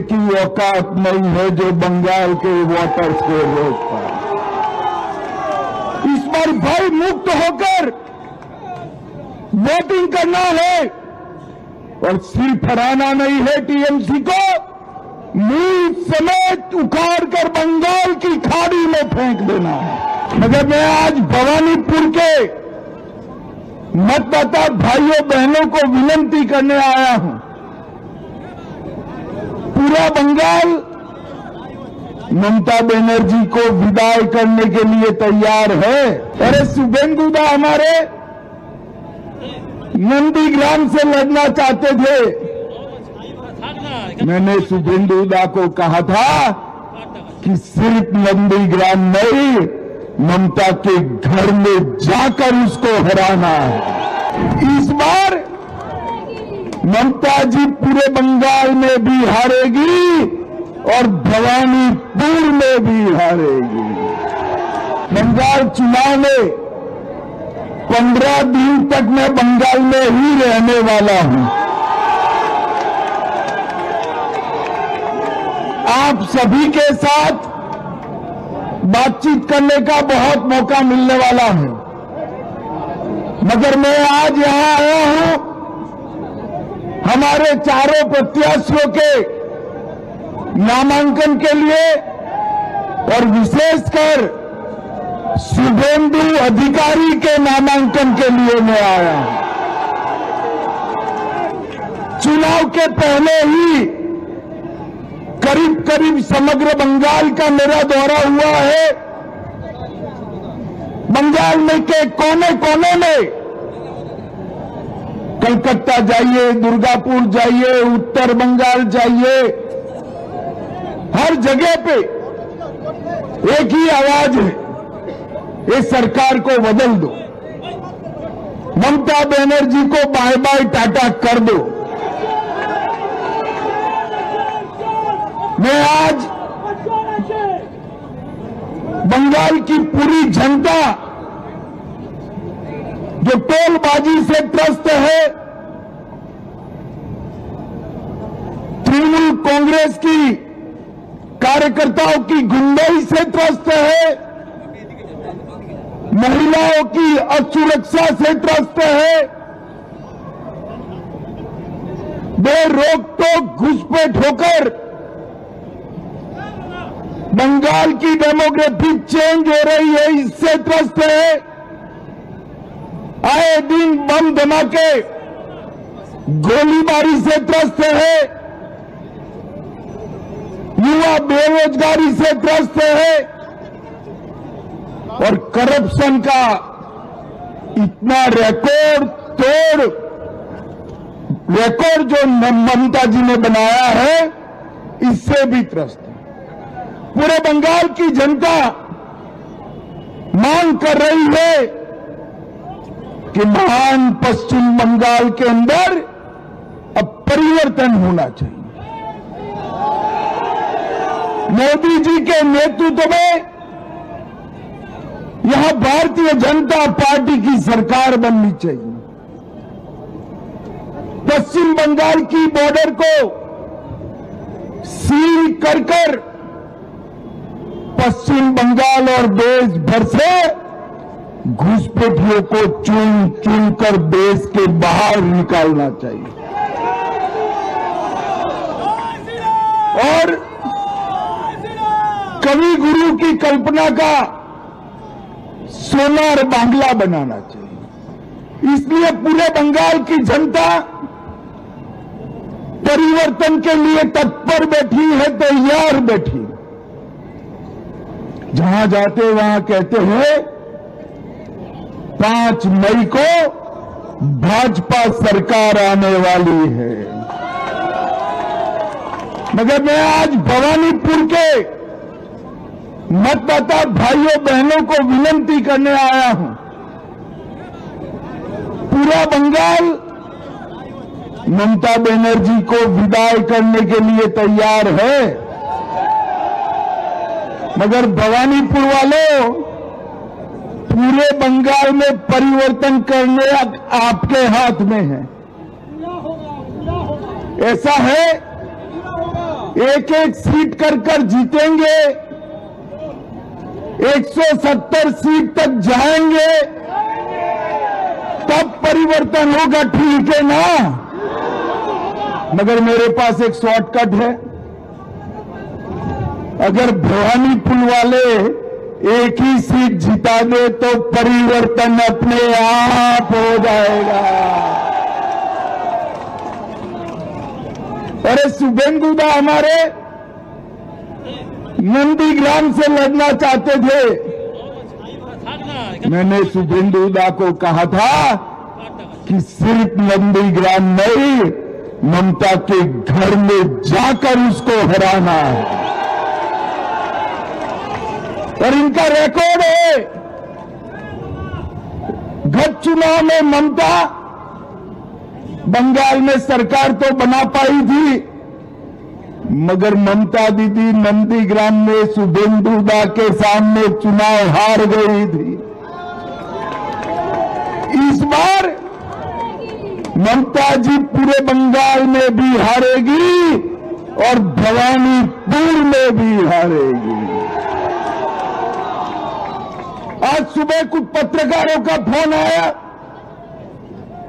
की औकात नहीं है जो बंगाल के वोटर्स को रोक पाए। इस बार भय मुक्त होकर वोटिंग करना है और सिर्फ हराना नहीं है टीएमसी को, मूल समेत उखाड़ कर बंगाल की खाड़ी में फेंक देना है। मगर मैं आज भवानीपुर के मतदाता भाइयों बहनों को विनती करने आया हूं। पूरा बंगाल ममता बनर्जी को विदाई करने के लिए तैयार है। अरे शुभेंदु दा हमारे नंदीग्राम से लड़ना चाहते थे। मैंने शुभेंदु दा को कहा था कि सिर्फ नंदीग्राम नहीं, ममता के घर में जाकर उसको हराना है। इस बार ममता जी पूरे बंगाल में भी हारेगी और भवानीपुर में भी हारेगी। बंगाल चुनाव में 15 दिन तक मैं बंगाल में ही रहने वाला हूं। आप सभी के साथ बातचीत करने का बहुत मौका मिलने वाला है, मगर मैं आज यहां आया हूं हमारे चारों प्रत्याशियों के नामांकन के लिए और विशेषकर शुभेंदु अधिकारी के नामांकन के लिए मैं आया हूं। चुनाव के पहले ही करीब करीब समग्र बंगाल का मेरा दौरा हुआ है। बंगाल में के कोने कोने में, कलकत्ता जाइए, दुर्गापुर जाइए, उत्तर बंगाल जाइए, हर जगह पे एक ही आवाज है, ये सरकार को बदल दो, ममता बनर्जी को बाय बाय टाटा कर दो। मैं आज बंगाल की पूरी जनता जो टोलबाजी से त्रस्त है, तृणमूल कांग्रेस की कार्यकर्ताओं की गुंडाई से त्रस्त है, महिलाओं की असुरक्षा से त्रस्त है, बेरोक-टोक घुसपैठ होकर बंगाल की डेमोग्राफी चेंज हो रही है, इससे त्रस्त है, आए दिन बम धमाके गोलीबारी से त्रस्त है, युवा बेरोजगारी से त्रस्त है और करप्शन का इतना रिकॉर्ड जो ममता जी ने बनाया है, इससे भी त्रस्त है। पूरे बंगाल की जनता मांग कर रही है कि महान पश्चिम बंगाल के अंदर अब परिवर्तन होना चाहिए। मोदी जी के नेतृत्व में यहां भारतीय जनता पार्टी की सरकार बननी चाहिए। पश्चिम बंगाल की बॉर्डर को सील कर पश्चिम बंगाल और देश भर से घुसपैठियों को चुन कर देश के बाहर निकालना चाहिए और कवि गुरु की कल्पना का सोनार बांग्ला बनाना चाहिए। इसलिए पूरे बंगाल की जनता परिवर्तन के लिए तत्पर बैठी है, तैयार बैठी। जहां जाते वहां कहते हैं 5 मई को भाजपा सरकार आने वाली है, मगर मैं आज भवानीपुर के मतदाता भाइयों बहनों को विनती करने आया हूं। पूरा बंगाल ममता बनर्जी को विदाई करने के लिए तैयार है, मगर भवानीपुर वालों, पूरे बंगाल में परिवर्तन करने आपके हाथ में है। ऐसा है एक एक सीट कर जीतेंगे, 170 सीट तक जाएंगे, तब परिवर्तन होगा, ठीक है ना? मगर मेरे पास एक शॉर्टकट है। अगर भवानीपुर वाले एक ही सीट जिता दे तो परिवर्तन अपने आप हो जाएगा। अरे शुभेंदु दा हमारे नंदीग्राम से लड़ना चाहते थे। मैंने शुभेंदु दा को कहा था कि सिर्फ नंदीग्राम नहीं, ममता के घर में जाकर उसको हराना है। और इनका रिकॉर्ड है, गत चुनाव में ममता बंगाल में सरकार तो बना पाई थी, मगर ममता दीदी नंदीग्राम में शुभेंदु दा के सामने चुनाव हार गई थी। इस बार ममता जी पूरे बंगाल में भी हारेगी और भवानीपुर में भी हारेगी। आज सुबह कुछ पत्रकारों का फोन आया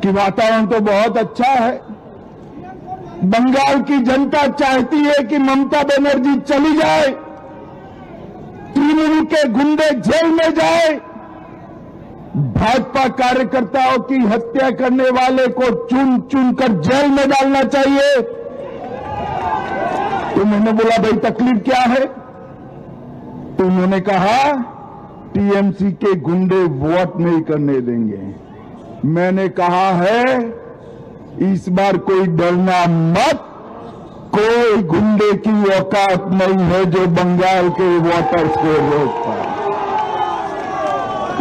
कि वातावरण तो बहुत अच्छा है, बंगाल की जनता चाहती है कि ममता बनर्जी चली जाए, तृणमूल के गुंडे जेल में जाए, भाजपा कार्यकर्ताओं की हत्या करने वाले को चुन चुन कर जेल में डालना चाहिए। तो मैंने बोला भाई तकलीफ क्या है? तो उन्होंने कहा टीएमसी के गुंडे वोट नहीं करने देंगे। मैंने कहा है इस बार कोई डरना मत, कोई गुंडे की औकात नहीं है जो बंगाल के वोटर्स को रोक पाए।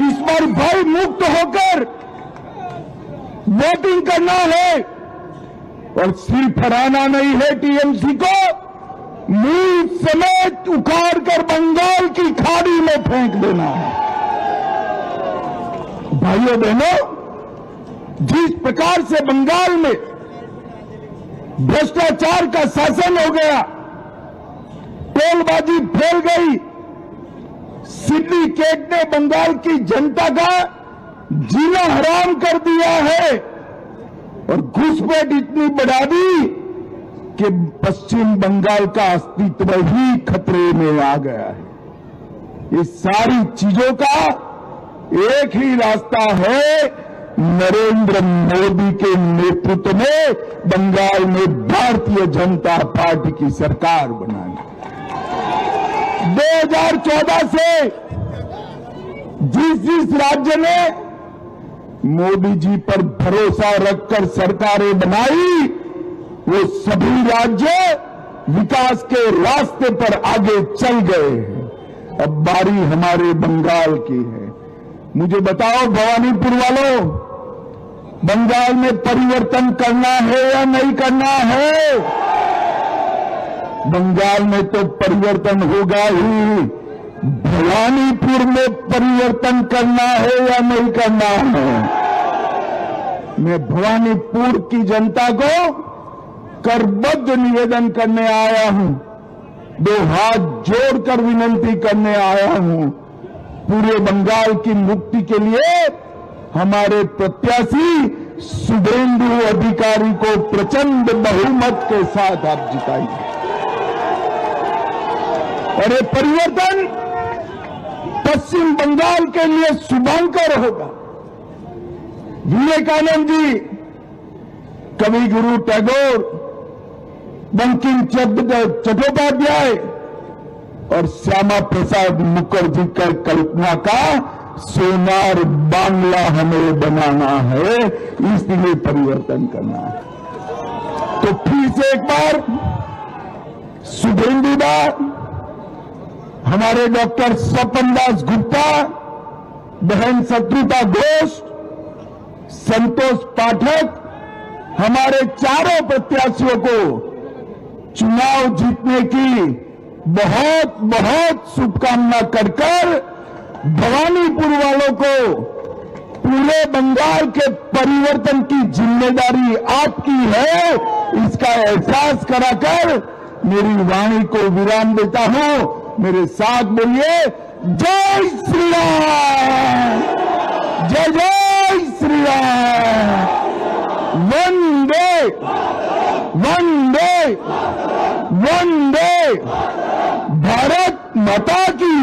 इस बार भय मुक्त होकर वोटिंग करना है और सिर्फ हराना नहीं है, टीएमसी को मूल समेत उखाड़ कर बंगाल की खाड़ी में फेंक देना है। भाइयों बहनों, जिस प्रकार से बंगाल में भ्रष्टाचार का शासन हो गया, टोलबाजी फैल गई, सिंडिकेट ने बंगाल की जनता का जीना हराम कर दिया है और घुसपैठ इतनी बढ़ा दी कि पश्चिम बंगाल का अस्तित्व ही खतरे में आ गया है। ये सारी चीजों का एक ही रास्ता है, नरेंद्र मोदी के नेतृत्व में बंगाल में भारतीय जनता पार्टी की सरकार बनानी। 2014 से जिस राज्य ने मोदी जी पर भरोसा रखकर सरकारें बनाई, वो सभी राज्य विकास के रास्ते पर आगे चल गए हैं। अब बारी हमारे बंगाल की है। मुझे बताओ भवानीपुर वालों, बंगाल में परिवर्तन करना है या नहीं करना है? बंगाल में तो परिवर्तन होगा ही, भवानीपुर में परिवर्तन करना है या नहीं करना है? मैं भवानीपुर की जनता को करबद्ध निवेदन करने आया हूं, दो हाथ जोड़कर विनती करने आया हूं, पूरे बंगाल की मुक्ति के लिए हमारे प्रत्याशी शुभेंदु अधिकारी को प्रचंड बहुमत के साथ आप जिताइए। और ये परिवर्तन पश्चिम बंगाल के लिए शुभंकर होगा। विवेकानंद जी, कवि गुरु टैगोर, बंकिम चंद्र चट्टोपाध्याय और श्यामा प्रसाद मुखर्जी का कल्पना का सोनार बांग्ला हमें बनाना है, इसलिए परिवर्तन करना है। तो फिर से एक बार शुभेंदु दा, हमारे डॉक्टर स्वपन दास गुप्ता, बहन शत्रुता घोष, संतोष पाठक, हमारे चारों प्रत्याशियों को चुनाव जीतने की बहुत बहुत शुभकामना कर भवानीपुर वालों को पूरे बंगाल के परिवर्तन की जिम्मेदारी आपकी है, इसका एहसास कराकर मेरी वाणी को विराम देता हूं। मेरे साथ बोलिए, जय श्री राम, जय जय श्री राम। वंदे वंदे वंदे, भारत माता की।